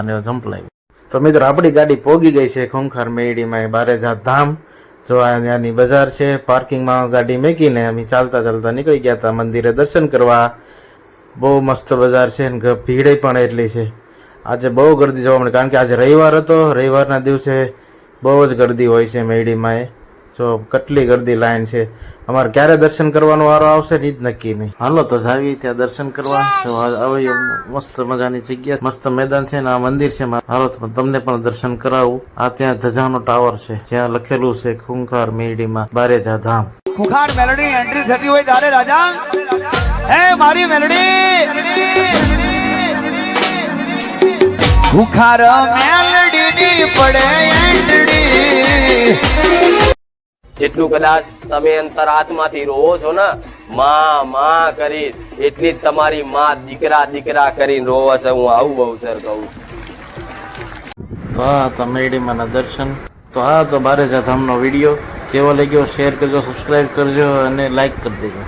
અને જમ્પ લાગ્યો. તો મિત્રો આપણી ગાડી પોગી ગઈ છે ખૂંખાર મેરડીમાં બારેજા ધામ. જો આ ત્યાંની બજાર છે. પાર્કિંગમાં ગાડી મૂકીને અમે ચાલતા ચાલતા નીકળી ગયા હતા મંદિરે દર્શન કરવા. બહુ મસ્ત બજાર છે ને ભીડ પણ એટલી છે. આજે બહુ ગર્દી જોવા મળે કારણ કે આજે રવિવાર હતો. રવિવારના દિવસે બહુ જ ગર્દી હોય છે મેરડીમાં. જો કેટલી ગર્દી લાઈન છે. અમારે ક્યારે દર્શન કરવાનો વારો આવશે ને જ નક્કી નહીં. હાલો તો જાવી ત્યાં દર્શન કરવા. આવી મસ્ત મજાની જગ્યા, મસ્ત મેદાન છે ને આ મંદિર છે. હાલો તો તમને પણ દર્શન કરાવું. આ ત્યાં ધજાનો ટાવર છે જ્યાં લખેલું છે ખૂંખાર મેરડીમાં બારેજા ધામ. ખૂંખાર મેલડી એન્ટ્રી થતી હોય ત્યારે રાજા હે મારી મેલડી ખૂંખાર મેલડી ની પડે એન્ટ્રી. જેટલું કદાચ તમે અંતરાત્માથી રોવો છો ને માં માં કરી એટલી જ તમારી માં દીકરા દીકરા કરીને રોવે છે. હું આવું બહુ સર કહું છું. તો આ હતા મેરડીમાંના દર્શન. તો આ તો બારેજા ધામનો વિડીયો કેવો લાગ્યો શેર કરજો, સબસ્ક્રાઈબ કરજો અને લાઈક કરી દેજો.